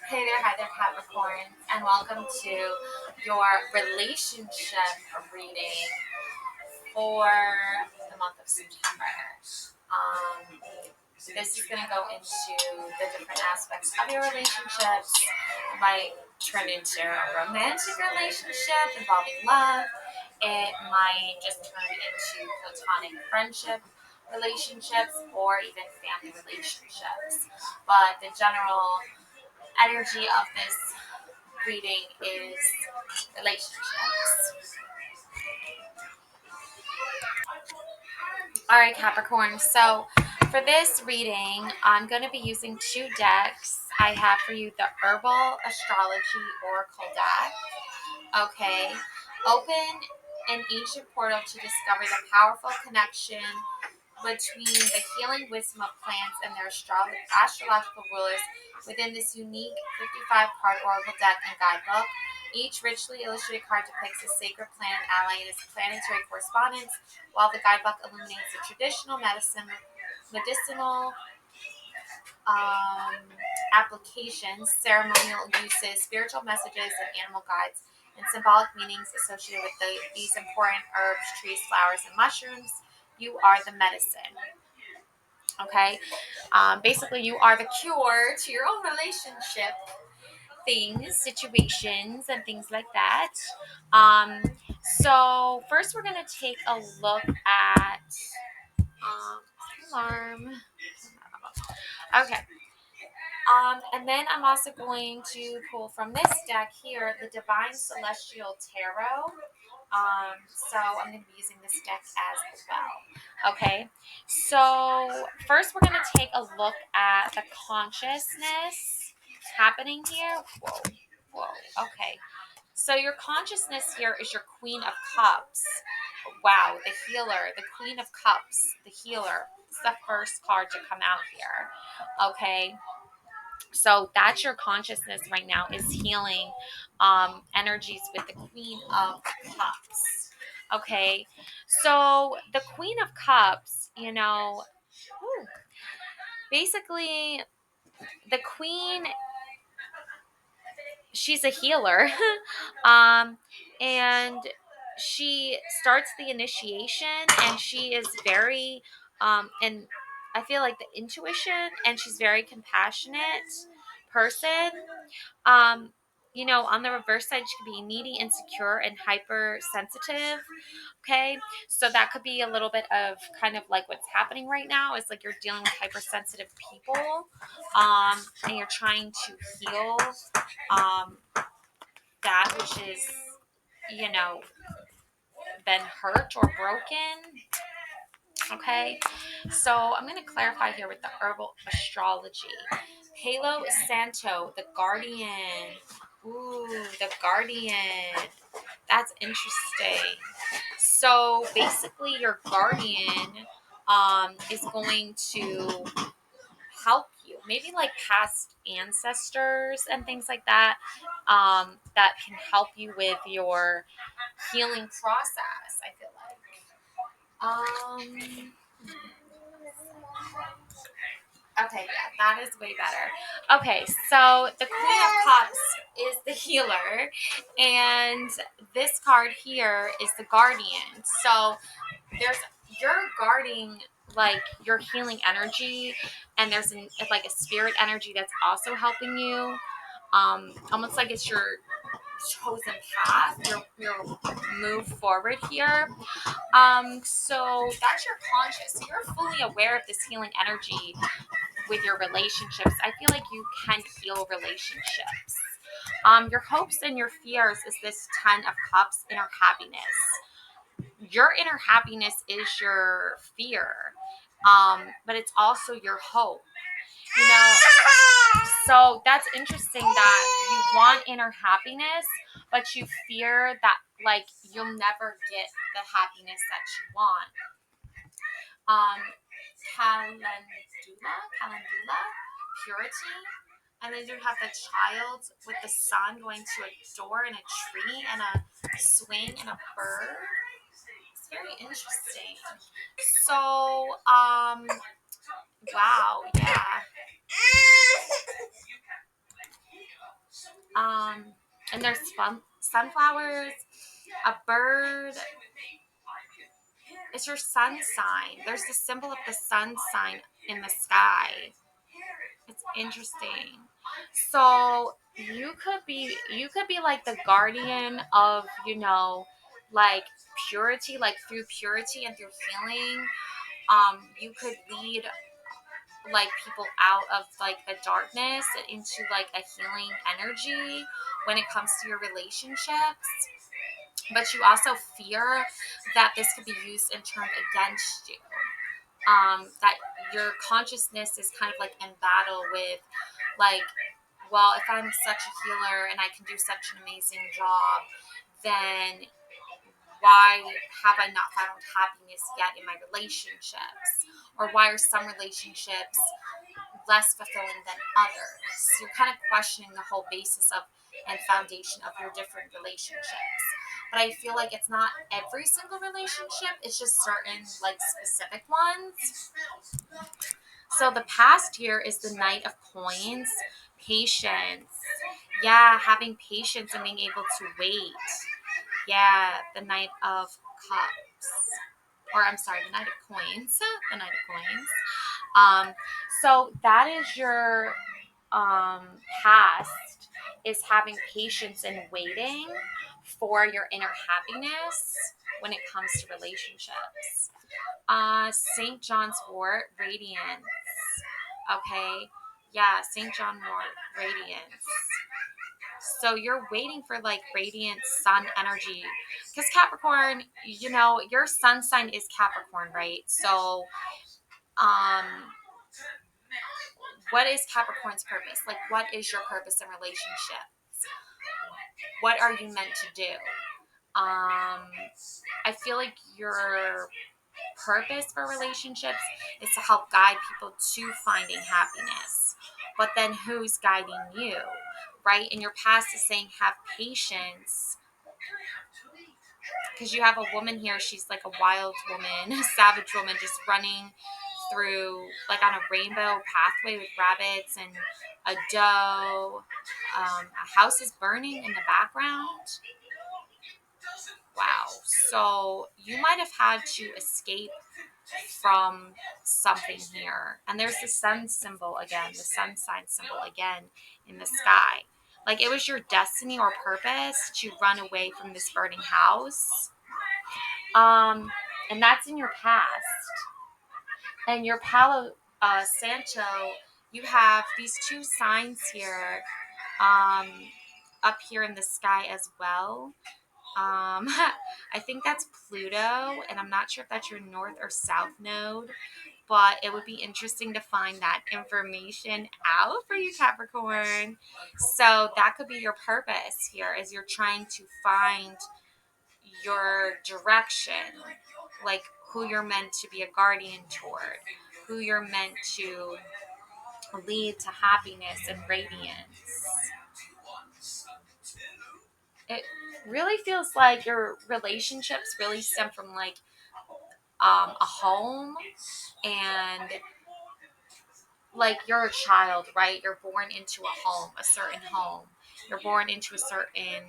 Hey there, hi there, Capricorn, and welcome to your relationship reading for the month of September. Um, this is going to go into the different aspects of your relationships. It might turn into a romantic relationship involving love. It might just turn into platonic friendship relationships or even family relationships. But the general energy of this reading is relationships. All right, Capricorn. So for this reading, I'm going to be using two decks. I have for you the Herbal Astrology Oracle deck. Okay. Open an ancient portal to discover the powerful connection between the healing wisdom of plants and their astrological rulers within this unique 55 card oracle deck and guidebook. Each richly illustrated card depicts a sacred planet ally and its planetary correspondence, while the guidebook illuminates the traditional medicinal um, applications, ceremonial uses, spiritual messages, and animal guides, and symbolic meanings associated with these important herbs, trees, flowers, and mushrooms. You are the medicine. Okay. Basically, you are the cure to your own relationship things, situations, and things like that. Um, so first, we're gonna take a look at alarm. Okay. And then I'm also going to pull from this deck here the Divine Celestial Tarot. So I'm going to be using this deck as well. Okay. So first we're going to take a look at the consciousness happening here. Whoa. Whoa. Okay. So your consciousness here is your Queen of Cups. Wow, the healer, the Queen of Cups, the healer. It's the first card to come out here. Okay. So that's your consciousness right now is healing energies with the Queen of Cups. Okay. So the Queen of Cups, basically the Queen, she's a healer. um, and she starts the initiation and she is very, and I feel like the intuition, and she's very compassionate person. Um, on the reverse side, she could be needy, insecure, and hypersensitive. Okay, so that could be a little bit of kind of like what's happening right now. Is like you're dealing with hypersensitive people, and you're trying to heal um, that which is, you know, been hurt or broken. Okay, so I'm going to clarify here with the herbal astrology. Palo Santo, the guardian. Ooh, the guardian. That's interesting. So basically, your guardian is going to help you. Maybe like past ancestors and things like that, that can help you with your healing process, I feel like. Okay, yeah, that is way better. Okay, so the Queen of Cups is the healer, and this card here is the guardian. So there's you're guarding like your healing energy, and there's like a spirit energy that's also helping you. Almost like it's your chosen path, your move forward here. So that's your conscious. So you're fully aware of this healing energy with your relationships. I feel like you can heal relationships. Your hopes and your fears is this 10 of Cups, inner happiness. Your inner happiness is your fear, but it's also your hope. You know, so that's interesting that you want inner happiness, but you fear that like you'll never get the happiness that you want. Um, calendula, purity. And then you have the child with the sun going to a door and a tree and a swing and a bird. It's very interesting. So, wow, yeah. Um, and there's sunflowers, a bird. It's your sun sign. There's the symbol of the sun sign in the sky. It's interesting. So you could be like the guardian of, like purity, like through purity and through healing. You could lead like people out of like the darkness and into like a healing energy when it comes to your relationships. But you also fear that this could be used and turned against you. That your consciousness is kind of like in battle with, like, well, if I'm such a healer and I can do such an amazing job, then why have I not found happiness yet in my relationships? Or why are some relationships less fulfilling than others? You're kind of questioning the whole basis of and foundation of your different relationships. But I feel like it's not every single relationship, it's just certain like specific ones. So the past here is the Knight of Coins, patience. Yeah, having patience and being able to wait. Yeah, the Knight of Cups. Or I'm sorry, the Knight of Coins. The Knight of Coins. Um, so that is your past, is having patience and waiting for your inner happiness when it comes to relationships. St. John's Wort, radiance. Okay. Yeah, St. John Wort, radiance. So you're waiting for like radiant sun energy. Because Capricorn, your sun sign is Capricorn, right? So, um, what is Capricorn's purpose? Like, what is your purpose in relationships? What are you meant to do? I feel like your purpose for relationships is to help guide people to finding happiness. But then who's guiding you, right? And your past is saying have patience, because you have a woman here. She's like a wild woman, a savage woman, just running through like on a rainbow pathway with rabbits and a doe. A house is burning in the background. Wow. So you might have had to escape from something here. And there's the sun symbol again, the sun sign symbol again in the sky. Like it was your destiny or purpose to run away from this burning house. And that's in your past. And your Palo Santo, you have these two signs here, um, up here in the sky as well. I think that's Pluto, and I'm not sure if that's your north or south node, but it would be interesting to find that information out for you, Capricorn. So that could be your purpose here, as you're trying to find your direction, like who you're meant to be a guardian toward, who you're meant to lead to happiness and radiance. It really feels like your relationships really stem from like a home, and like you're a child, right? You're born into a home, a certain home. You're born into a certain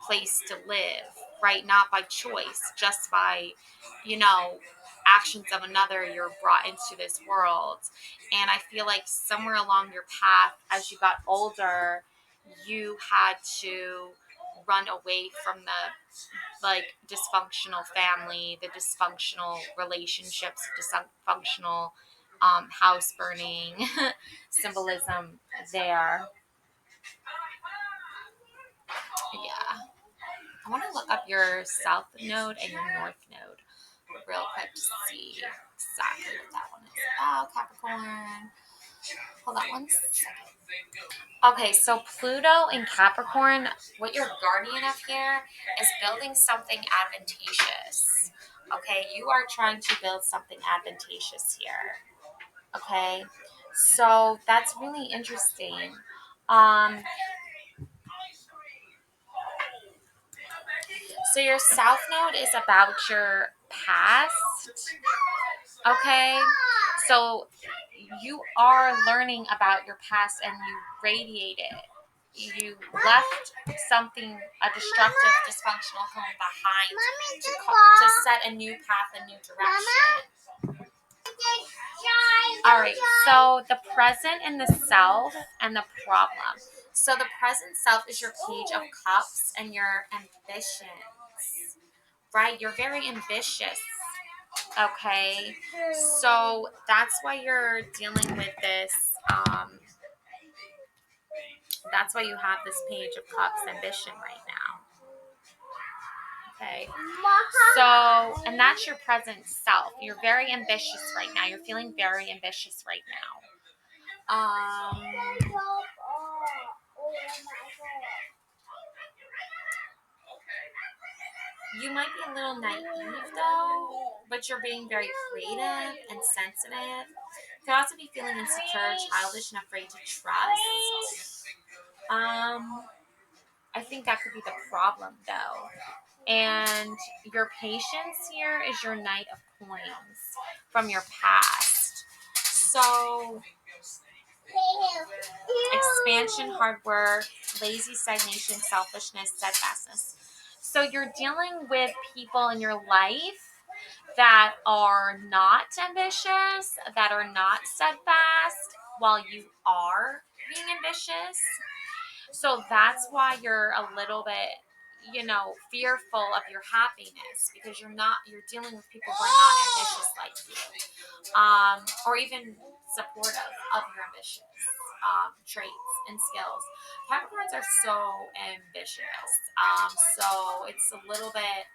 place to live, right? Not by choice, just by, you know, actions of another. You're brought into this world. And I feel like somewhere along your path, as you got older, you had to run away from the like dysfunctional family, the dysfunctional relationships, dysfunctional house burning symbolism there. Yeah. I want to look up your south node and your north node real quick to see exactly what that one is. Oh, Capricorn. Hold on one second. Okay, so Pluto in Capricorn, what you're guardian of here is building something advantageous. Okay, you are trying to build something advantageous here. Okay, so that's really interesting. Um, so your south node is about your past. Okay, so you are learning about your past and you radiate it. you left something, a destructive, dysfunctional home behind to set a new path, a new direction. All right, so the present and the self and the problem. So the present self is your Page of Cups and your ambitions, right? You're very ambitious, okay? So that's why you're dealing with this. That's why you have this Page of Cups ambition right now. Okay. So, and that's your present self. You're very ambitious right now. You're feeling very ambitious right now. You might be a little naive though, but you're being very creative and sensitive. You could also be feeling insecure, childish, and afraid to trust. I think that could be the problem though. And your patience here is your Knight of Coins from your past. So expansion, hard work, lazy stagnation, selfishness, steadfastness. So you're dealing with people in your life that are not ambitious, that are not steadfast, while you are being ambitious. So that's why you're a little bit, fearful of your happiness because you're dealing with people who are not ambitious like you, or even supportive of your ambitious traits and skills. Capricorns are so ambitious, so it's a little bit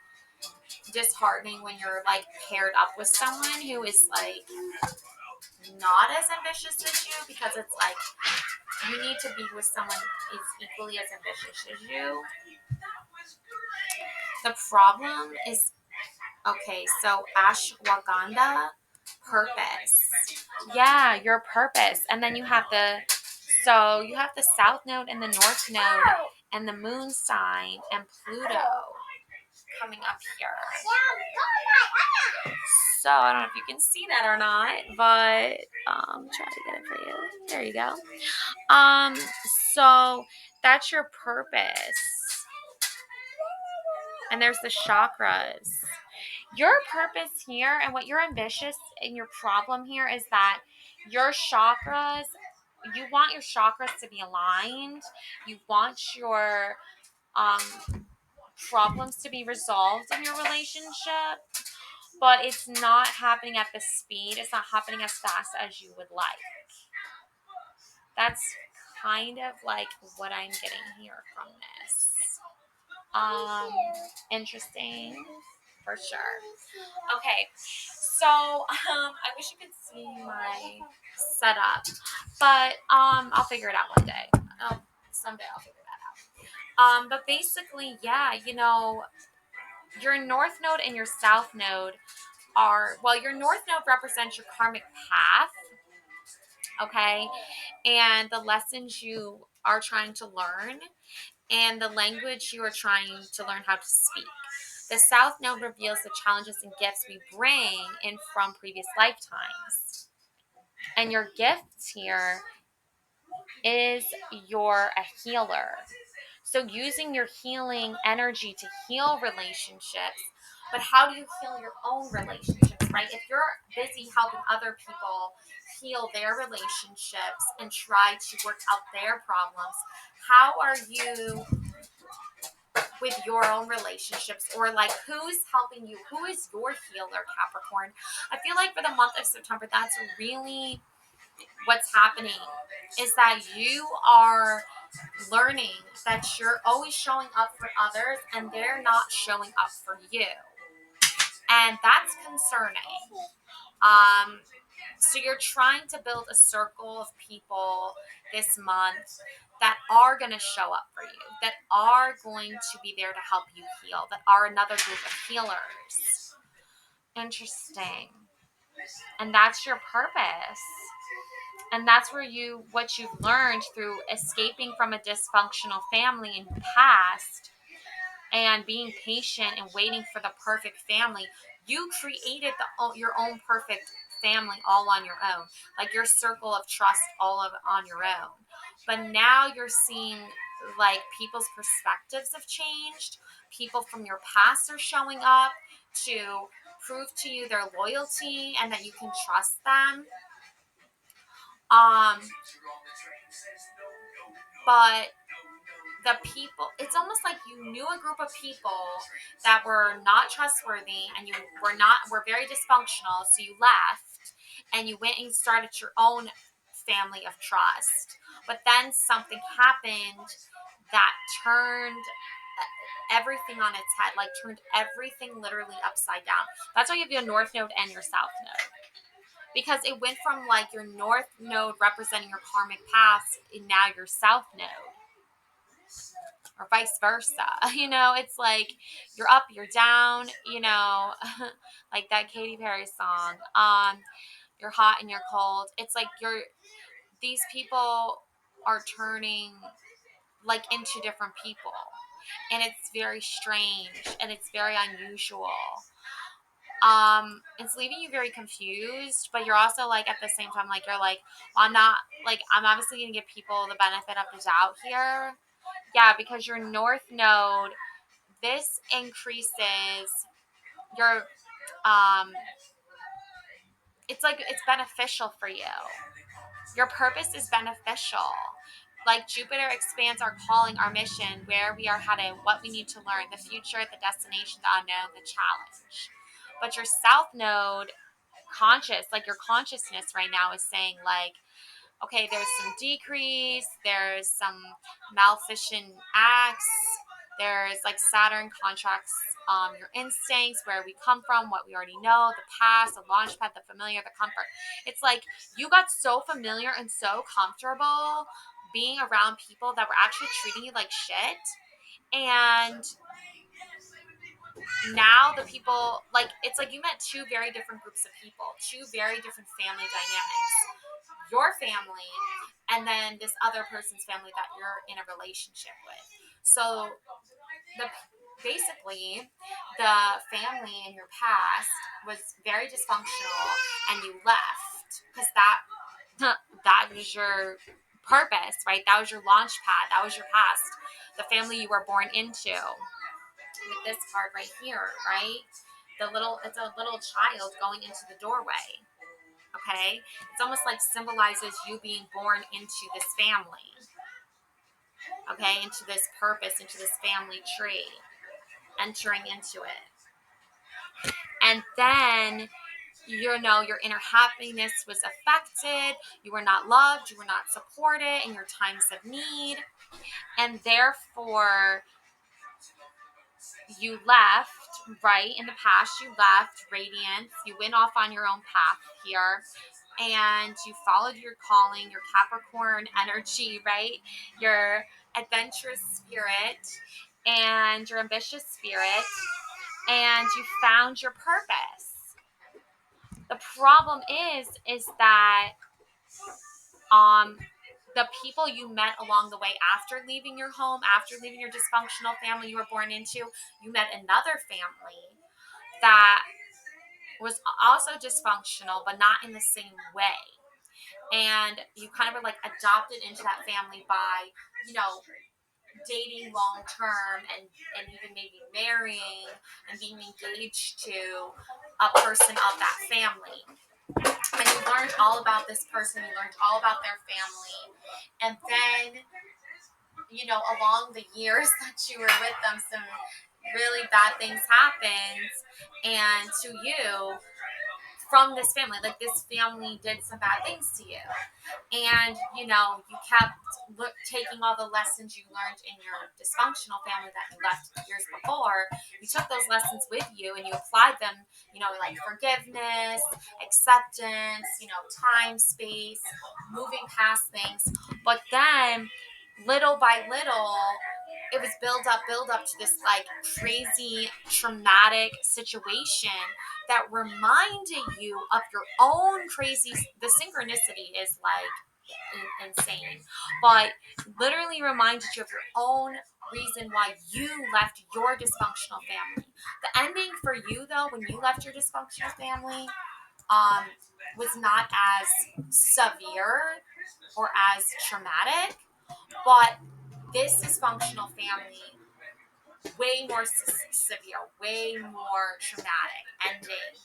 disheartening when you're like paired up with someone who is like not as ambitious as you, because it's like you need to be with someone who's equally as ambitious as you. The problem is, okay, so ashwagandha, purpose. Yeah, your purpose. And then you have the south node and the north node and the moon sign and Pluto coming up here. So I don't know if you can see that or not, but try to get it for you. There you go. So that's your purpose. And there's the chakras. Your purpose here and what you're ambitious and your problem here is that your chakras, you want your chakras to be aligned. You want your problems to be resolved in your relationship, but it's not happening at the speed. It's not happening as fast as you would like. That's kind of like what I'm getting here from this. Interesting, for sure. Okay, so I wish you could see my setup, but I'll figure it out one day. Someday I'll figure that out. But basically, yeah, your north node and your south node your north node represents your karmic path, okay, and the lessons you are trying to learn and the language you are trying to learn how to speak. The south node reveals the challenges and gifts we bring in from previous lifetimes. And your gifts here is you're a healer. So using your healing energy to heal relationships, but how do you heal your own relationships, right? If you're busy helping other people heal their relationships and try to work out their problems, how are you with your own relationships, or like who's helping you? Who is your healer, Capricorn? I feel like for the month of September, that's really what's happening, is that you are learning that you're always showing up for others and they're not showing up for you. And that's concerning. So you're trying to build a circle of people this month that are going to show up for you, that are going to be there to help you heal, that are another group of healers. Interesting. And that's your purpose. And that's what you've learned through escaping from a dysfunctional family in the past and being patient and waiting for the perfect family. You created your own perfect family all on your own, like your circle of trust on your own. But now you're seeing like people's perspectives have changed. People from your past are showing up to prove to you their loyalty and that you can trust them. Um, but the people, it's almost like you knew a group of people that were not trustworthy and you were very dysfunctional, so you left and you went and started your own family of trust. But then something happened that turned everything on its head, like turned everything literally upside down. That's why you have your north node and your south node, because it went from like your north node representing your karmic past and now your south node, or vice versa. It's like you're up, you're down, like that Katy Perry song. You're hot and you're cold. It's like these people are turning like into different people. And it's very strange and it's very unusual. It's leaving you very confused, but you're also like at the same time, like you're like, well, I'm obviously gonna give people the benefit of the doubt here. Yeah, because your north node, this increases your it's like it's beneficial for you. Your purpose is beneficial. Like Jupiter expands our calling, our mission, where we are headed, what we need to learn, the future, the destination, the unknown, the challenge. But your south node like your consciousness right now is saying like, okay, there's some decrease, there's some maleficent acts, there's like Saturn contracts your instincts, where we come from, what we already know, the past, the launch pad, the familiar, the comfort. It's like you got so familiar and so comfortable being around people that were actually treating you like shit. And now the people, like, it's like you met two very different groups of people, two very different family dynamics. Your family and then this other person's family that you're in a relationship with. So the basically the family in your past was very dysfunctional and you left because that was your purpose, right? That was your launch pad, that was your past, the family you were born into. With this card right here, right, it's a little child going into the doorway. Okay, it's almost like symbolizes you being born into this family, okay, into this purpose, into this family tree, entering into it. And then, your inner happiness was affected. You were not loved. You were not supported in your times of need. And therefore, you left, right? In the past, you left Radiance. You went off on your own path here. And you followed your calling, your Capricorn energy, right? Your adventurous spirit and your ambitious spirit. And you found your purpose. The problem is that the people you met along the way after leaving your home, after leaving your dysfunctional family you were born into, you met another family that was also dysfunctional, but not in the same way. And you kind of were like adopted into that family by, dating long term and even maybe marrying and being engaged to a person of that family. And you learned all about this person, you learned all about their family. And then, along the years that you were with them, some really bad things happened. And to you, from this family, like this family did some bad things to you. And, you kept taking all the lessons you learned in your dysfunctional family that you left years before. You took those lessons with you and you applied them, like forgiveness, acceptance, time, space, moving past things. But then, little by little, it was build up to this like crazy traumatic situation that reminded you of your own crazy. The synchronicity is like insane, but literally reminded you of your own reason why you left your dysfunctional family. The ending for you, though, when you left your dysfunctional family, was not as severe or as traumatic, but this dysfunctional family, way more severe, way more traumatic ending.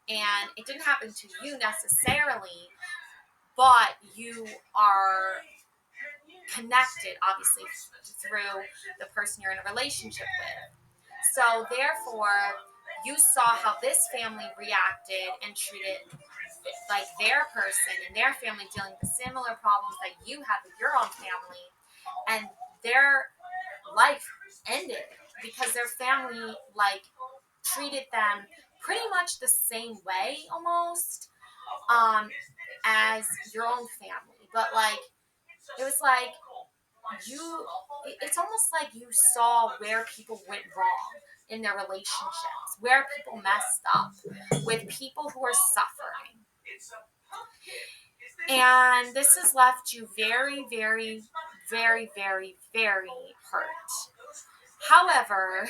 And it didn't happen to you necessarily, but you are connected, obviously, through the person you're in a relationship with. So, therefore, you saw how this family reacted and treated like their person and their family dealing with the similar problems that you have with your own family, and their life ended because their family like treated them pretty much the same way almost as your own family, but like it was like you it's almost like you saw where people went wrong in their relationships, where people messed up with people who are suffering. And this has left you very, very, very, very, very hurt. However,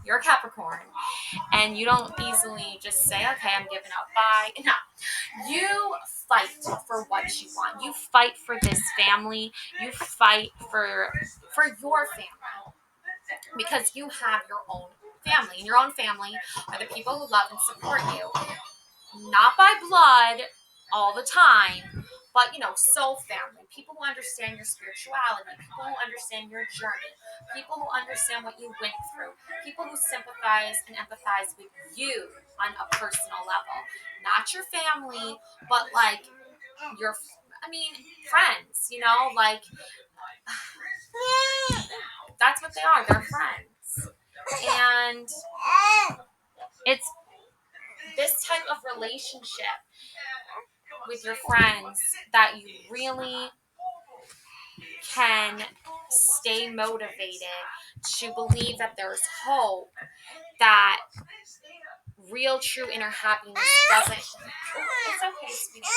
you're a Capricorn and you don't easily just say, okay, I'm giving up, bye. No, you fight for what you want. You fight for this family. You fight for your family because you have your own family. And your own family are the people who love and support you. Not by blood all the time, but soul family, people who understand your spirituality, people who understand your journey, people who understand what you went through, people who sympathize and empathize with you on a personal level. Not your family, but like your, I mean, friends, like that's what they are. They're friends. And it's this type of relationship with your friends that you really can stay motivated to believe that there's hope, that real true inner happiness doesn't it's okay, sweetie.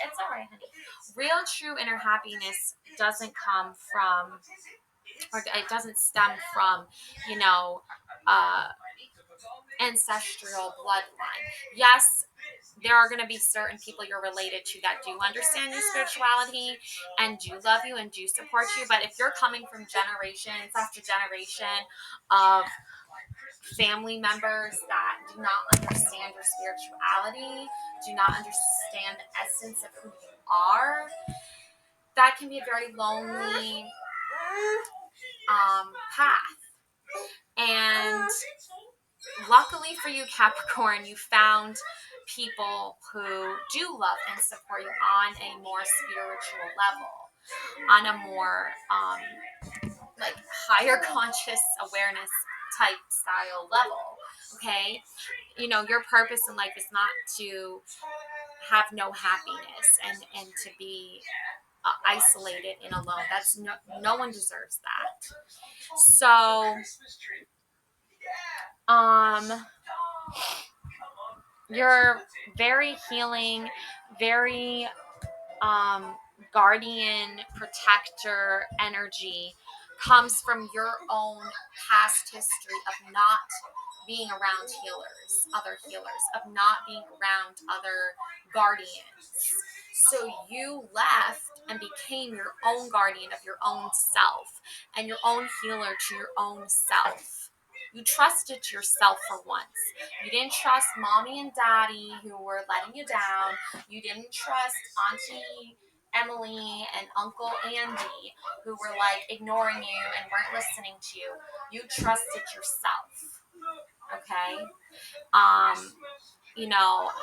It's all right, honey. Real true inner happiness doesn't come from, or it doesn't stem from, uh ancestral bloodline. Yes, there are going to be certain people you're related to that do understand your spirituality and do love you and do support you. But if you're coming from generations after generation of family members that do not understand your spirituality, do not understand the essence of who you are, that can be a very lonely path. And luckily for you, Capricorn, you found people who do love and support you on a more spiritual level, on a more like higher conscious awareness type style level. Okay, your purpose in life is not to have no happiness and to be isolated and alone. That's no one deserves that. So you're very healing, very guardian, protector energy comes from your own past history of not being around other healers, of not being around other guardians. So you left and became your own guardian of your own self and your own healer to your own self. You trusted yourself for once. You didn't trust mommy and daddy who were letting you down. You didn't trust Auntie Emily and Uncle Andy who were like ignoring you and weren't listening to you. You trusted yourself. Okay?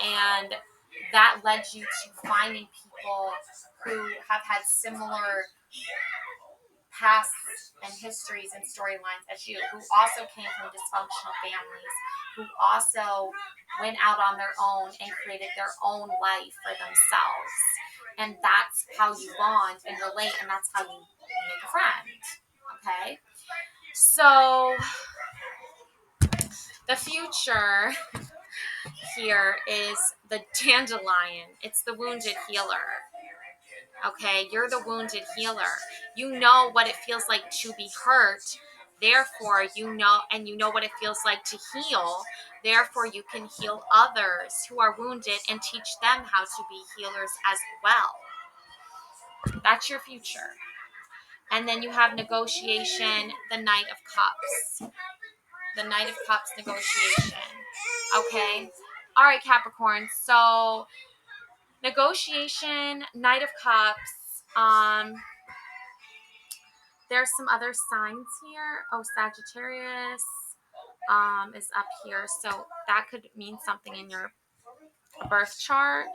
And that led you to finding people who have had similar past and histories and storylines as you, who also came from dysfunctional families, who also went out on their own and created their own life for themselves. And that's how you bond and relate, and that's how you make a friend. Okay? So, the future here is the dandelion. It's the wounded healer. Okay, you're the wounded healer. You know what it feels like to be hurt. Therefore, you know what it feels like to heal. Therefore, you can heal others who are wounded and teach them how to be healers as well. That's your future. And then you have negotiation, the Knight of Cups. The Knight of Cups negotiation. Okay. All right, Capricorn. So negotiation, Knight of Cups. There's some other signs here. Oh, Sagittarius is up here. So that could mean something in your birth chart,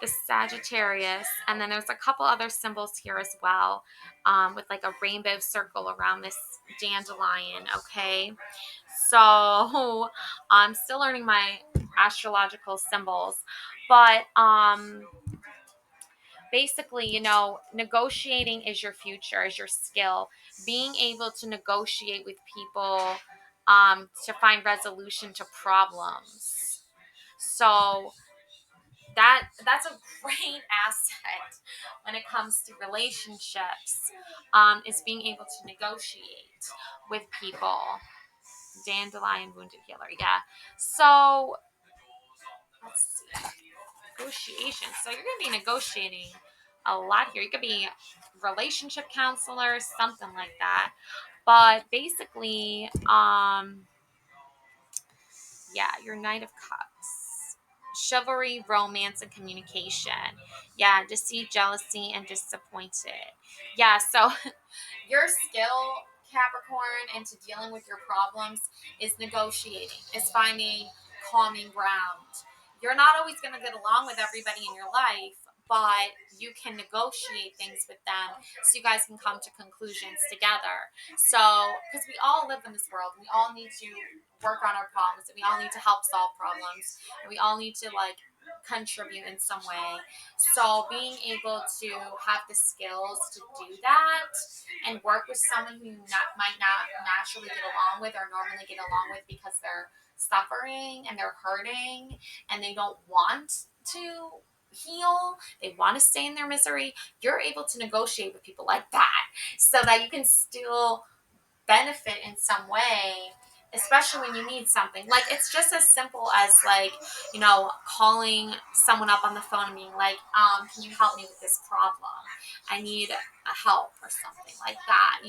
the Sagittarius, and then there's a couple other symbols here as well, with like a rainbow circle around this dandelion. Okay, so I'm still learning my astrological symbols, but basically, negotiating is your future, is your skill. Being able to negotiate with people, to find resolution to problems. So that's a great asset when it comes to relationships, is being able to negotiate with people. Dandelion wounded healer, yeah. So let's see, negotiation. So you're gonna be negotiating a lot here. You could be relationship counselor, something like that. But basically, yeah, your Knight of Cups. Chivalry, romance, and communication. Yeah, deceit, jealousy, and disappointed. Yeah, so your skill, Capricorn, into dealing with your problems is negotiating, is finding calming ground. You're not always going to get along with everybody in your life, but you can negotiate things with them so you guys can come to conclusions together. So, because we all live in this world, we all need to work on our problems, and we all need to help solve problems, and we all need to like contribute in some way. So being able to have the skills to do that and work with someone who might not naturally get along with or normally get along with because they're suffering and they're hurting and they don't want to heal, they want to stay in their misery, you're able to negotiate with people like that so that you can still benefit in some way, especially when you need something. Like, it's just as simple as like, calling someone up on the phone and being like, can you help me with this problem? I need a help or something like that,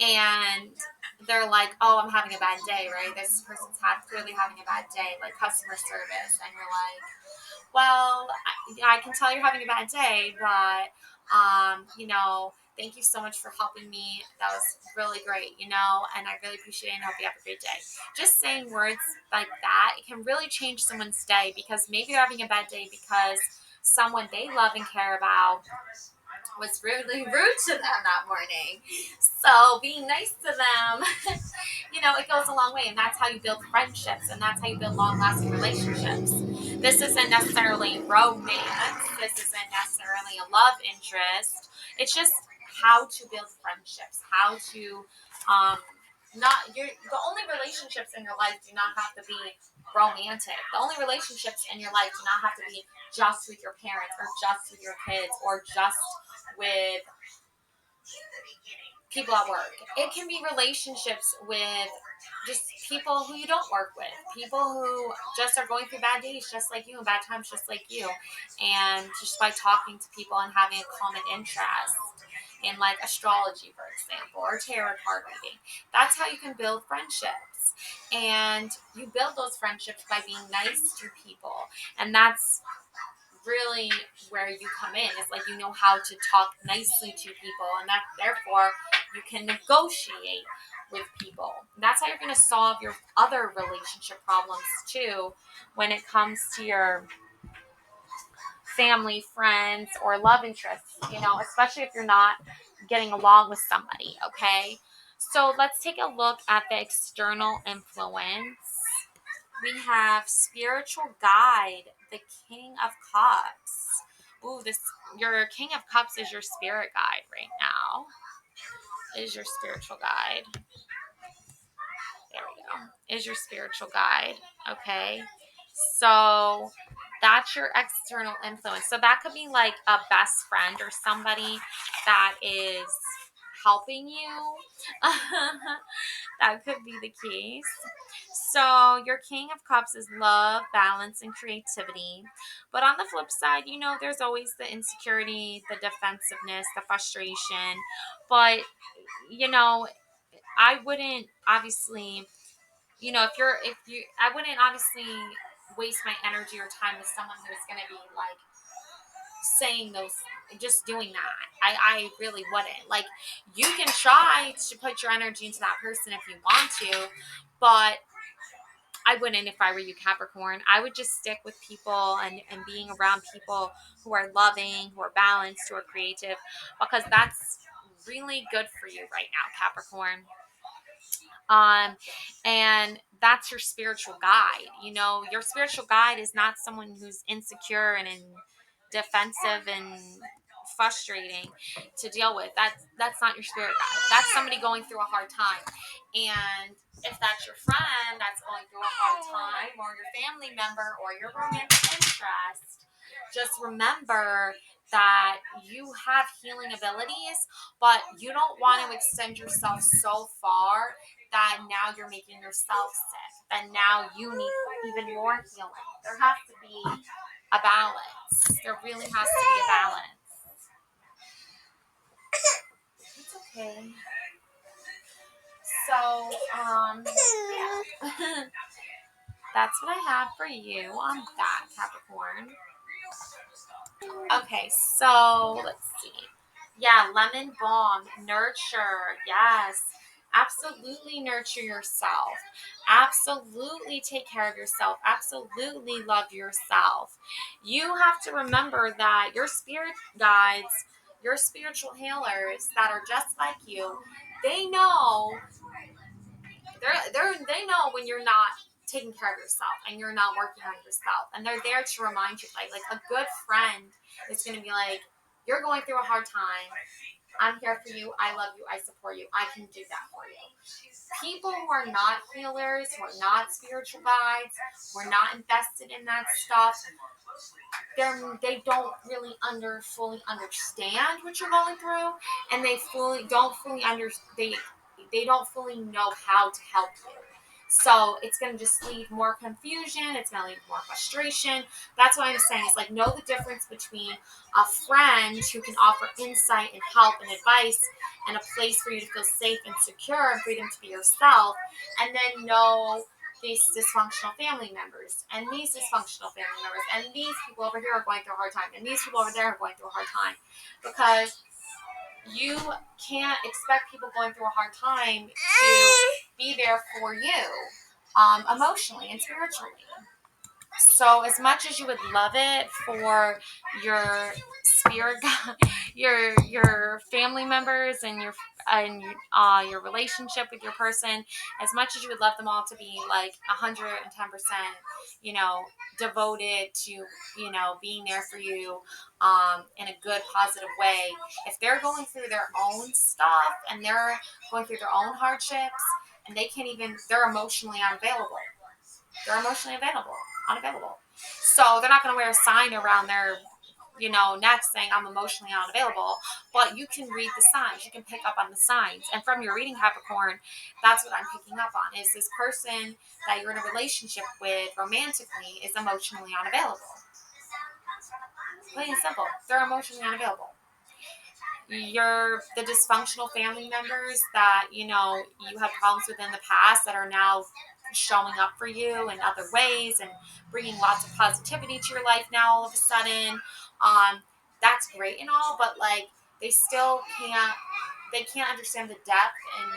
and they're like, oh, I'm having a bad day, right? This person's clearly having a bad day, like customer service, and you're like, well, I can tell you're having a bad day, but, thank you so much for helping me. That was really great, and I really appreciate it and hope you have a great day. Just saying words like that, it can really change someone's day because maybe they're having a bad day because someone they love and care about was really rude to them that morning. So being nice to them, it goes a long way. And that's how you build friendships and that's how you build long lasting relationships. This isn't necessarily romance. This isn't necessarily a love interest. It's just how to build friendships, how to, the only relationships in your life do not have to be romantic. The only relationships in your life do not have to be just with your parents or just with your kids or just with people at work. It can be relationships with just people who you don't work with, people who just are going through bad days just like you and bad times just like you. And just by talking to people and having a common interest in like astrology, for example, or tarot card reading, that's how you can build friendships. And you build those friendships by being nice to people. And that's really where you come in. It's like you know how to talk nicely to people, and that therefore you can negotiate with people. That's how you're going to solve your other relationship problems too when it comes to your family, friends, or love interests, especially if you're not getting along with somebody, okay? So let's take a look at the external influence. We have spiritual guide, the King of Cups. Ooh, your King of Cups is your spirit guide right now. Is your spiritual guide. There we go. Is your spiritual guide. Okay. So that's your external influence. So that could be like a best friend or somebody that is helping you. That could be the case. So, your King of Cups is love, balance, and creativity. But on the flip side, there's always the insecurity, the defensiveness, the frustration. But, you know, I wouldn't obviously, I wouldn't obviously waste my energy or time with someone who's going to be like saying those, just doing that. I really wouldn't. Like, you can try to put your energy into that person if you want to, but I wouldn't if I were you, Capricorn. I would just stick with people and being around people who are loving, who are balanced, who are creative, because that's really good for you right now, Capricorn. um and that's your spiritual guide. Your spiritual guide is not someone who's insecure and defensive and frustrating to deal with. That's not your spirit guide. That's somebody going through a hard time. And if that's your friend that's going through a hard time, or your family member, or your romantic interest, just remember that you have healing abilities, but you don't want to extend yourself so far that now you're making yourself sick, and now you need even more healing. There has to be a balance. There really has to be a balance. It's okay. So, yeah. That's what I have for you on that, Capricorn. Okay, so let's see. Yeah, lemon balm, nurture. Yes. Absolutely nurture yourself. Absolutely take care of yourself. Absolutely love yourself. You have to remember that your spirit guides, your spiritual healers that are just like you, they know they know when you're not taking care of yourself and you're not working on yourself, and they're there to remind you. Like a good friend is going to be like, you're going through a hard time, I'm here for you, I love you, I support you, I can do that for you. People who are not healers, who are not spiritual guides, who are not invested in that stuff, they don't really fully understand what you're going through, and they they don't fully know how to help you. So it's going to just leave more confusion. It's going to leave more frustration. That's what I'm saying. It's like, know the difference between a friend who can offer insight and help and advice and a place for you to feel safe and secure and freedom to be yourself, and then know these dysfunctional family members and these dysfunctional family members and these people over here are going through a hard time and these people over there are going through a hard time, because you can't expect people going through a hard time to be there for you, emotionally and spiritually. So as much as you would love it for your spirit guide, your family members and your relationship with your person, as much as you would love them all to be like 110%, devoted to being there for you, in a good positive way. If they're going through their own stuff and they're going through their own hardships and they're emotionally unavailable. Unavailable. So they're not going to wear a sign around their, neck saying I'm emotionally unavailable. But you can read the signs. You can pick up on the signs. And from your reading, Capricorn, that's what I'm picking up on. Is this person that you're in a relationship with romantically is emotionally unavailable. Plain and simple. They're emotionally unavailable. You're the dysfunctional family members that you had problems with in the past that are now showing up for you in other ways and bringing lots of positivity to your life now all of a sudden. That's great and all, but like they can't understand the depth and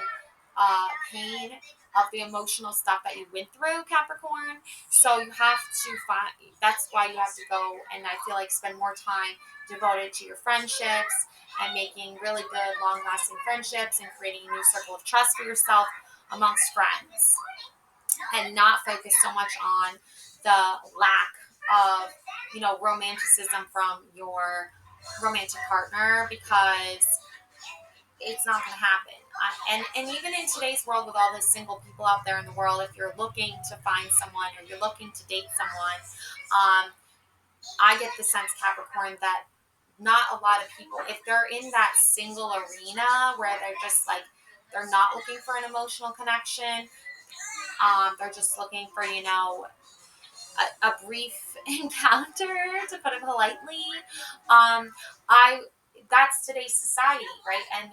pain of the emotional stuff that you went through, Capricorn. So you have to find. That's why you have to go and I feel like spend more time devoted to your friendships and making really good, long-lasting friendships and creating a new circle of trust for yourself amongst friends, and not focus so much on the lack of, romanticism from your romantic partner, because it's not going to happen. And even in today's world, with all the single people out there in the world, if you're looking to find someone or you're looking to date someone, I get the sense, Capricorn, that not a lot of people, if they're in that single arena where they're just like, they're not looking for an emotional connection. They're just looking for, a brief encounter, to put it politely. Um, I That's today's society, right? And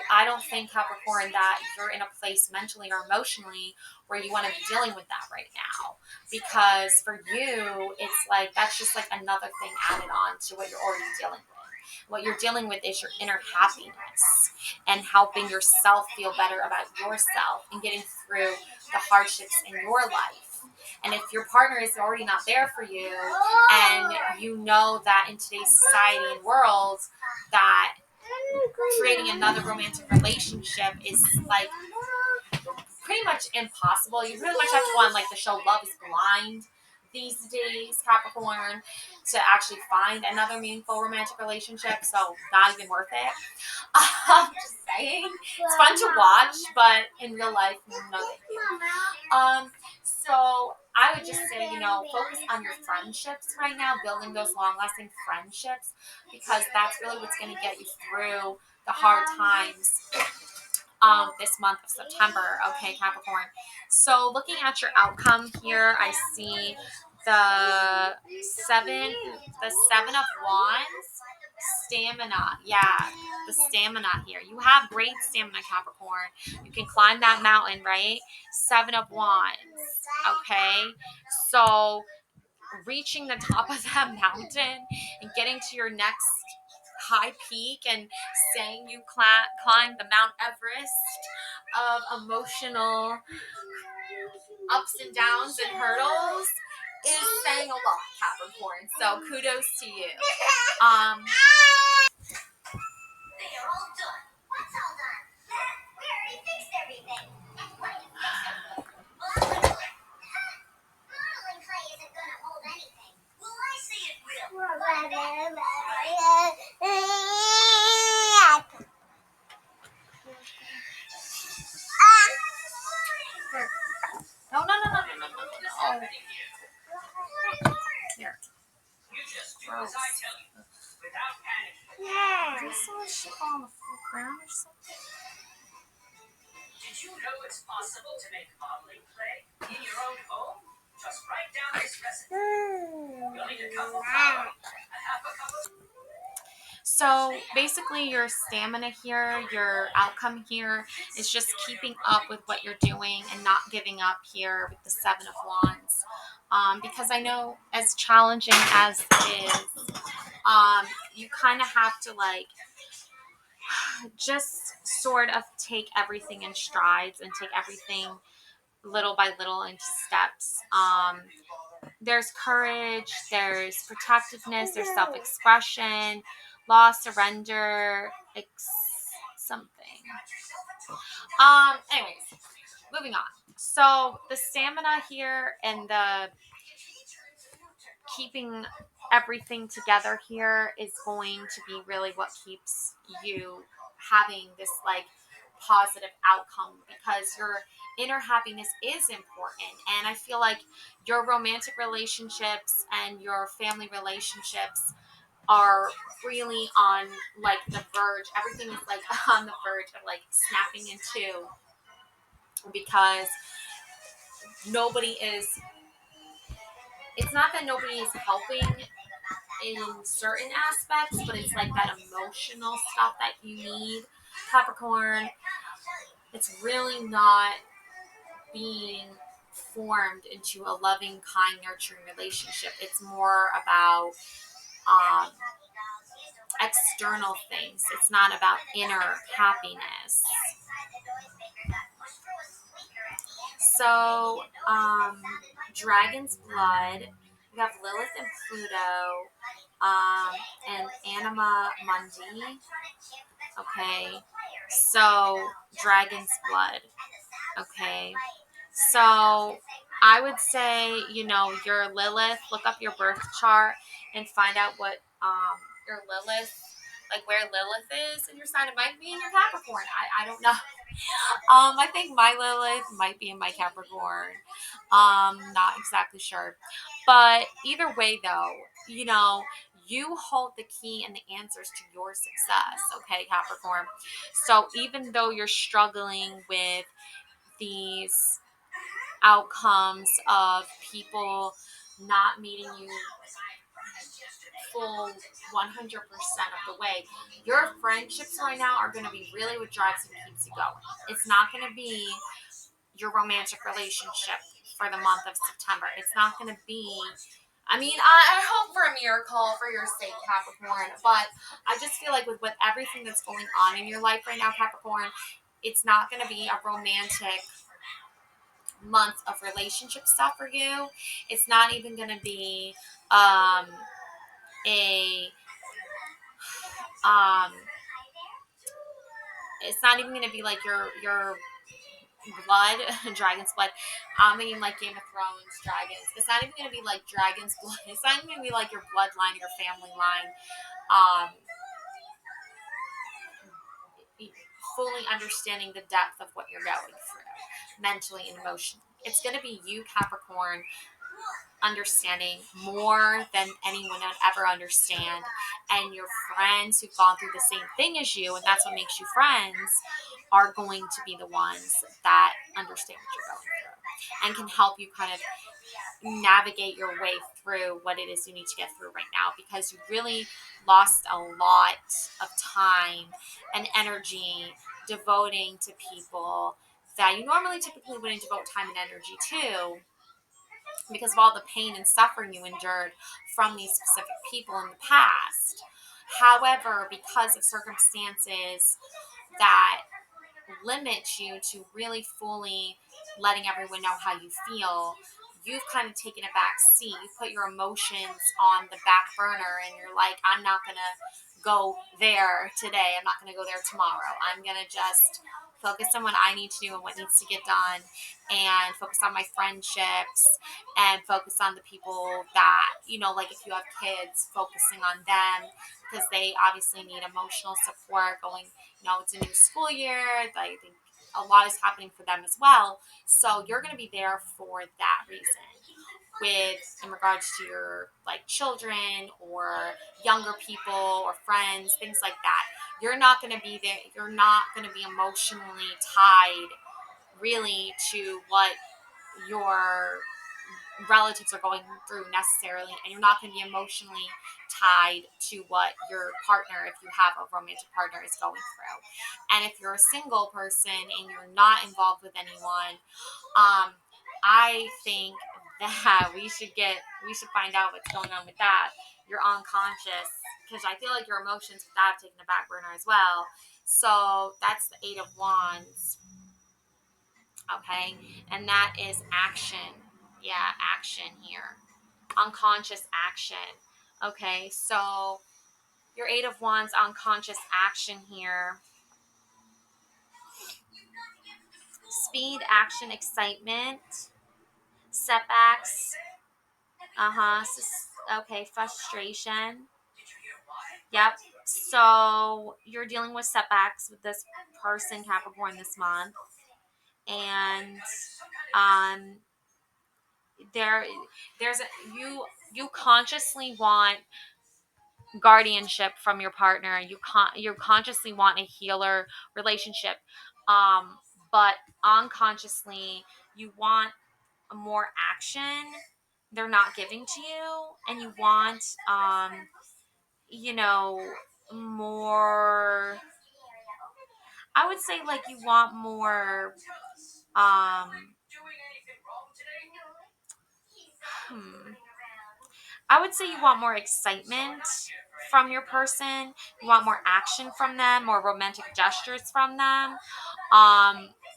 I don't think, Capricorn, that you're in a place mentally or emotionally where you want to be dealing with that right now, because for you, it's like that's just like another thing added on to what you're already dealing with. What you're dealing with is your inner happiness and helping yourself feel better about yourself and getting through the hardships in your life. And if your partner is already not there for you, and you know that in today's society and world, that creating another romantic relationship is like pretty much impossible. You pretty much have to go on like the show Love is Blind these days, Capricorn, to actually find another meaningful romantic relationship. So not even worth it. Just saying. It's fun to watch, but in real life, no thank you. So I would just say, focus on your friendships right now, building those long-lasting friendships, because that's really what's going to get you through the hard times this month of September. Okay, Capricorn. So looking at your outcome here, I see the seven, the 7 of Wands, stamina. Yeah, the stamina here. You have great stamina, Capricorn. You can climb that mountain, right? 7 of Wands. Okay, so reaching the top of that mountain and getting to your next high peak and saying you climbed the Mount Everest of emotional ups and downs and hurdles is saying a lot, Capricorn. So kudos to you. They are all done. What's all done? We already fixed everything. What do you fix it with? Modeling clay. Modeling clay isn't gonna hold anything. Well, I say it will. No, no, no, no, no, no, no, no. Here. Gross. Yeah. Is this all shit on the ground or something? Did you know it's possible to make modeling clay in your own home? Just write down this recipe. You'll need a couple flour, a half a cup of... So basically your stamina here, your outcome here is just keeping up with what you're doing and not giving up here with the 7 of Wands. Because I know as challenging as it is, you kind of have to like just sort of take everything in strides and take everything little by little into steps. There's courage, there's protectiveness, there's self-expression, law, surrender, something. Anyways, moving on. So the stamina here and the keeping everything together here is going to be really what keeps you having this like positive outcome, because your inner happiness is important. And I feel like your romantic relationships and your family relationships are really on like the verge. Everything is like on the verge of like snapping in two, because nobody is, it's not that nobody is helping in certain aspects, but it's like that emotional stuff that you need, Capricorn. It's really not being formed into a loving, kind, nurturing relationship. It's more about um, external things. It's not about inner happiness. So, Dragon's Blood, you have Lilith and Pluto, and Anima Mundi. Okay, so Dragon's Blood. Okay, so I would say, your Lilith, look up your birth chart and find out what your Lilith, like where Lilith is in your sign. It might be in your Capricorn. I don't know. I think my Lilith might be in my Capricorn. Not exactly sure. But either way though, You hold the key and the answers to your success, okay, Capricorn? So even though you're struggling with these outcomes of people not meeting you full 100% of the way, your friendships right now are going to be really what drives and keeps you going. It's not going to be your romantic relationship for the month of September. It's not going to be, I mean, I hope for a miracle for your sake, Capricorn, but I just feel like with everything that's going on in your life right now, Capricorn, it's not going to be a romantic month of relationship stuff for you. It's not even going to be a um it's not even going to be like your blood dragon's blood. I mean, like Game of Thrones dragons. It's not even going to be like dragon's blood. It's not even going to be like your bloodline, your family line. um Fully understanding the depth of what you're going through mentally and emotionally. It's going to be you, Capricorn, understanding more than anyone would ever understand, and your friends who've gone through the same thing as you, and that's what makes you friends, are going to be the ones that understand what you're going through and can help you kind of navigate your way through what it is you need to get through right now, because you really lost a lot of time and energy devoting to people that you normally typically wouldn't devote time and energy to, because of all the pain and suffering you endured from these specific people in the past. However, because of circumstances that limit you to really fully letting everyone know how you feel, you've kind of taken a back seat. You put your emotions on the back burner and you're like, I'm not going to go there today. I'm not going to go there tomorrow. I'm going to just focus on what I need to do and what needs to get done, and focus on my friendships, and focus on the people that, like if you have kids, focusing on them, because they obviously need emotional support going, it's a new school year. I think a lot is happening for them as well. So you're going to be there for that reason. With in regards to your like children or younger people or friends, things like that, you're not going to be there. You're not going to be emotionally tied really to what your relatives are going through necessarily, and you're not going to be emotionally tied to what your partner, if you have a romantic partner, is going through. And if you're a single person and you're not involved with anyone, I think that we should find out what's going on with that. Your unconscious, because I feel like your emotions with that have taken a back burner as well. So that's the Eight of Wands. Okay, and that is action. Yeah, action here. Unconscious action. Okay, so your Eight of Wands, unconscious action here. Speed, action, excitement, setbacks. Okay, frustration. Yep. So you're dealing with setbacks with this person, Capricorn, this month, and um, there, you consciously want guardianship from your partner. You consciously want a healer relationship, um, but unconsciously you want more action they're not giving to you, and you want you know more. I would say like you want more. Um, hmm, I would say you want more excitement from your person. You want more action from them, more romantic gestures from them.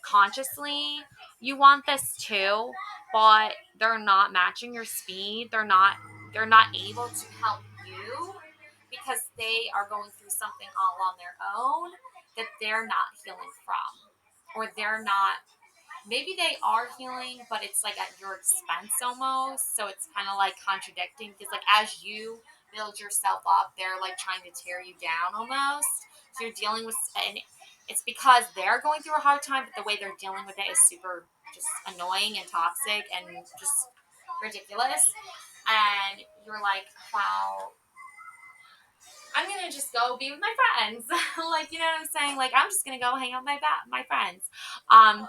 Consciously, you want this too, but they're not matching your speed. They're not able to help you because they are going through something all on their own that they're not healing from, or they're not, maybe they are healing, but it's like at your expense almost. So it's kind of like contradicting, because like as you build yourself up, they're like trying to tear you down almost. So you're dealing with, and it's because they're going through a hard time, but the way they're dealing with it is super just annoying and toxic and just ridiculous. And you're like, wow, I'm gonna just go be with my friends. Like, you know what I'm saying? Like, I'm just gonna go hang out with my friends. Um,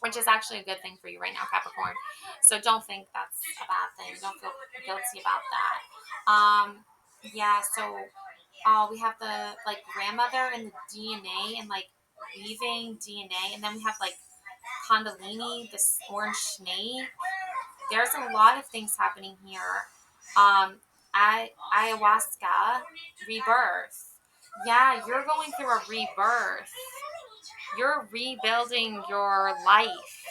which is actually a good thing for you right now, Capricorn. So don't think that's a bad thing. Don't feel guilty about that. Yeah. So, we have the like grandmother and the DNA and like weaving DNA, and then we have like Kundalini, this orange snake. There's a lot of things happening here. Um, Ayahuasca, rebirth. Yeah, you're going through a rebirth. You're rebuilding your life.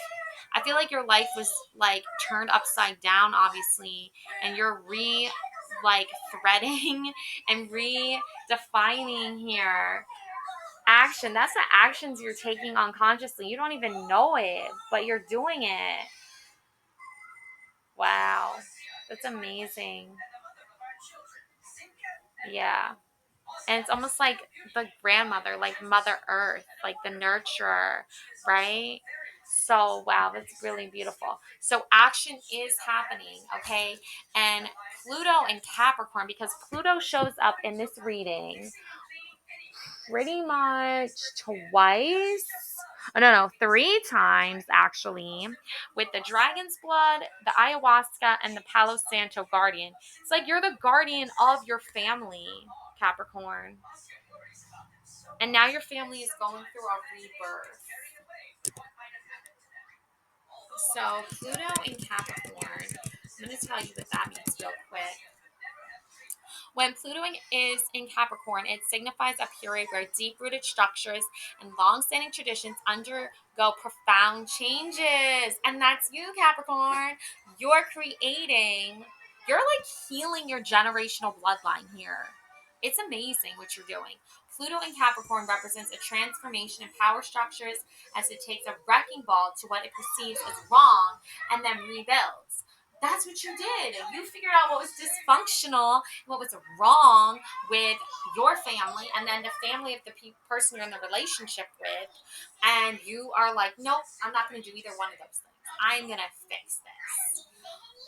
I feel like your life was like turned upside down, obviously, and you're like threading and redefining here. Action. That's the actions you're taking unconsciously. You don't even know it, but you're doing it. Wow. That's amazing. Yeah. And it's almost like the grandmother, like Mother Earth, like the nurturer, right? So, wow, that's really beautiful. So, action is happening, okay? And Pluto and Capricorn, because Pluto shows up in this reading pretty much twice. Oh, no, three times actually, with the dragon's blood, the ayahuasca, and the Palo Santo guardian. It's like you're the guardian of your family, Capricorn. And now your family is going through a rebirth. So Pluto in Capricorn, I'm going to tell you what that means real quick. When Pluto is in Capricorn, it signifies a period where deep-rooted structures and long-standing traditions undergo profound changes. And that's you, Capricorn. You're creating, you're like healing your generational bloodline here. It's amazing what you're doing. Pluto in Capricorn represents a transformation in power structures as it takes a wrecking ball to what it perceives as wrong and then rebuilds. That's what you did. You figured out what was dysfunctional, what was wrong with your family, and then the family of the person you're in the relationship with. And you are like, nope, I'm not going to do either one of those things. I'm going to fix this.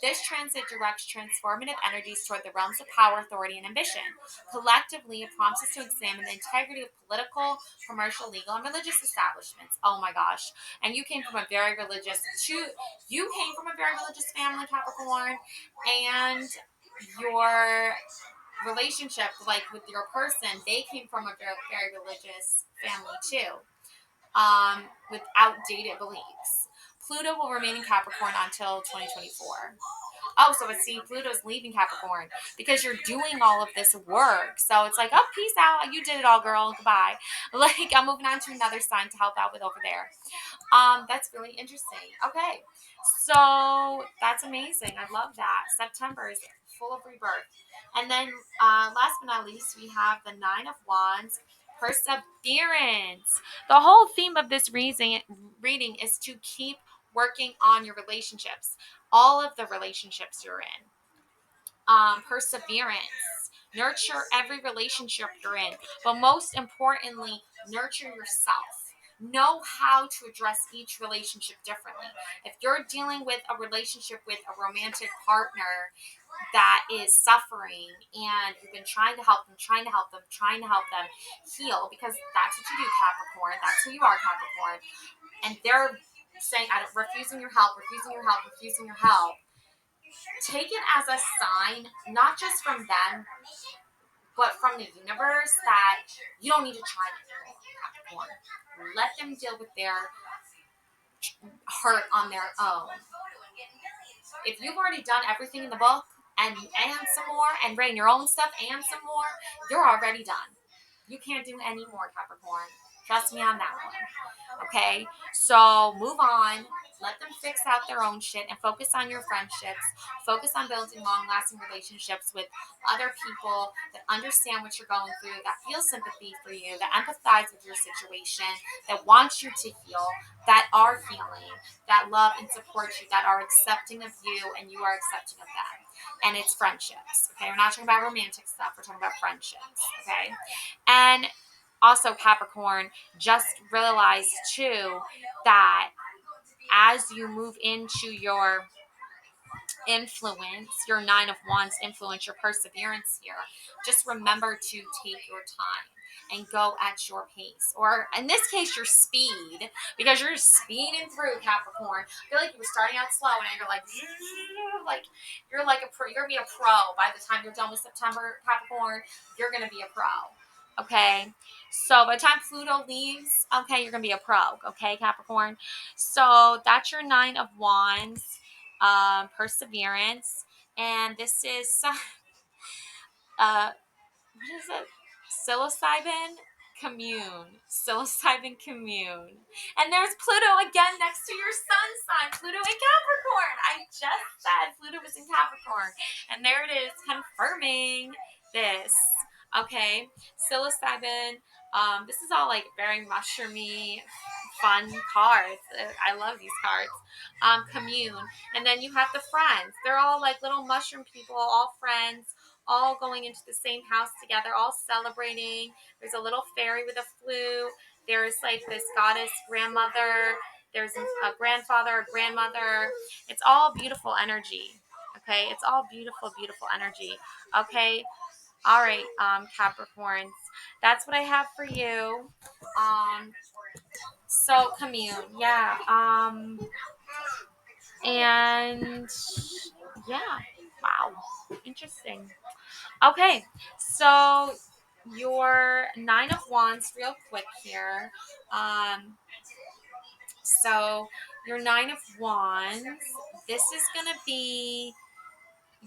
This transit directs transformative energies toward the realms of power, authority, and ambition. Collectively, it prompts us to examine the integrity of political, commercial, legal, and religious establishments. Oh my gosh. And you came from a very religious, family, Capricorn, and your relationship, like with your person, they came from a very, very religious family too, with outdated beliefs. Pluto will remain in Capricorn until 2024. Oh, so see, Pluto's leaving Capricorn because you're doing all of this work. So it's like, oh, peace out. You did it all, girl. Goodbye. Like, I'm moving on to another sign to help out with over there. That's really interesting. Okay. So that's amazing. I love that. September is full of rebirth. And then last but not least, we have the Nine of Wands, perseverance. The whole theme of this reading is to keep working on your relationships, all of the relationships you're in. Perseverance. Nurture every relationship you're in. But most importantly, nurture yourself. Know how to address each relationship differently. If you're dealing with a relationship with a romantic partner that is suffering and you've been trying to help them, heal, because that's what you do, Capricorn. That's who you are, Capricorn. And they're saying, refusing your help. Take it as a sign, not just from them, but from the universe, that you don't need to try anymore, Capricorn. Let them deal with their hurt on their own. If you've already done everything in the book and some more, and written your own stuff and some more, you're already done. You can't do any more, Capricorn. Trust me on that one. Okay? So move on. Let them fix out their own shit and focus on your friendships. Focus on building long-lasting relationships with other people that understand what you're going through, that feel sympathy for you, that empathize with your situation, that want you to heal, that are healing, that love and support you, that are accepting of you and you are accepting of them. And it's friendships. Okay? We're not talking about romantic stuff. We're talking about friendships. Okay? And also, Capricorn, just realize too that as you move into your influence, your Nine of Wands influence, your perseverance here. Just remember to take your time and go at your pace, or in this case, your speed, because you're speeding through Capricorn. I feel like you were starting out slow, and you're like you're like a pro. You're gonna be a pro by the time you're done with September, Capricorn. You're gonna be a pro. Okay, so by the time Pluto leaves, okay, you're gonna be a pro. Okay, Capricorn. So that's your Nine of Wands, perseverance, and this is uh, what is it? Psilocybin commune. And there's Pluto again next to your sun sign. Pluto in Capricorn. I just said Pluto was in Capricorn. And there it is, confirming this. Okay. Psilocybin. This is all like very mushroomy, fun cards. I love these cards. Commune. And then you have the friends. They're all like little mushroom people, all friends, all going into the same house together, all celebrating. There's a little fairy with a flute. There's like this goddess grandmother. There's a grandfather, a grandmother. It's all beautiful energy. Okay, it's all beautiful, beautiful energy. Okay, all right, Capricorns. That's what I have for you. Um, so commune, yeah. And yeah, wow, interesting. Okay, so your Nine of Wands, real quick here. So your Nine of Wands, this is gonna be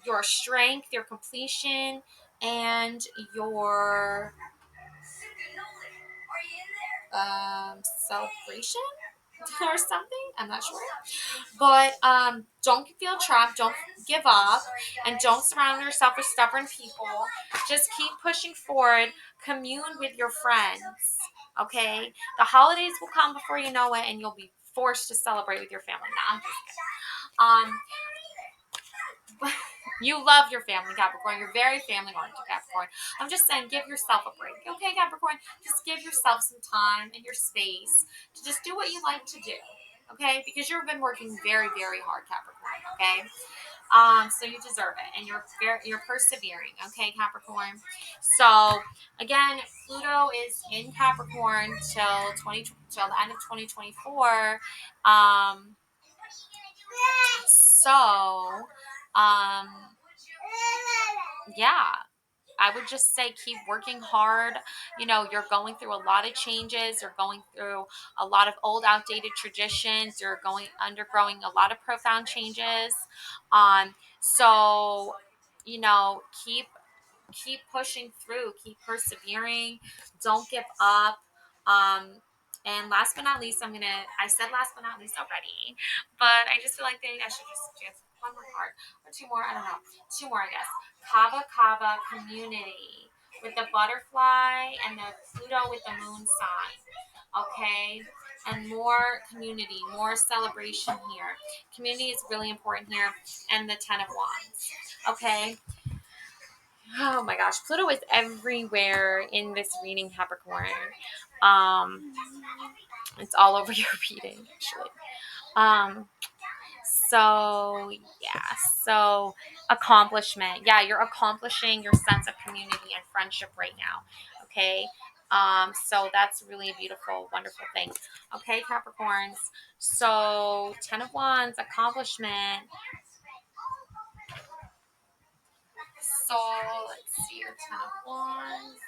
your strength, your completion, and your celebration or something. I'm not sure. But don't feel trapped. Don't give up. And don't surround yourself with stubborn people. Just keep pushing forward. Commune with your friends. Okay? The holidays will come before you know it, and you'll be forced to celebrate with your family. No, I'm just kidding. You love your family, Capricorn. You're very family oriented, Capricorn. I'm just saying, give yourself a break. Okay, Capricorn? Just give yourself some time and your space to just do what you like to do. Okay? Because you've been working very, very hard, Capricorn. Okay? So you deserve it, and you're persevering. Okay, Capricorn. So again, Pluto is in Capricorn till the end of 2024. Um, so um, yeah, I would just say keep working hard. You know, you're going through a lot of changes. You're going through a lot of old, outdated traditions. You're undergoing a lot of profound changes. So you know, keep pushing through, keep persevering, don't give up. Um, and last but not least, I said last but not least already, but I just feel like I should just one more card or two more. I don't know, two more, I guess. Kava Kava community with the butterfly and the Pluto with the moon sign. Okay, and more community, more celebration here. Community is really important here, and the Ten of Wands. Okay, oh my gosh, Pluto is everywhere in this reading, Capricorn. Um, it's all over your reading, actually. Um, so yeah, so accomplishment. Yeah, you're accomplishing your sense of community and friendship right now. Okay. So that's really a beautiful, wonderful thing. Okay, Capricorns. So Ten of Wands, accomplishment. So let's see your Ten of Wands.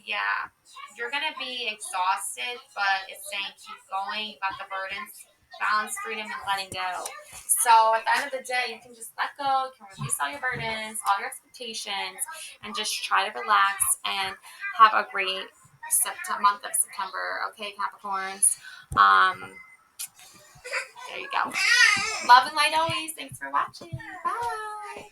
Yeah, you're gonna be exhausted, but it's saying keep going. You got the burdens, balance, freedom, and letting go. So at the end of the day, you can just let go. You can release all your burdens, all your expectations, and just try to relax and have a great month of September. Okay, Capricorns. There you go. Love and light always. Thanks for watching. Bye.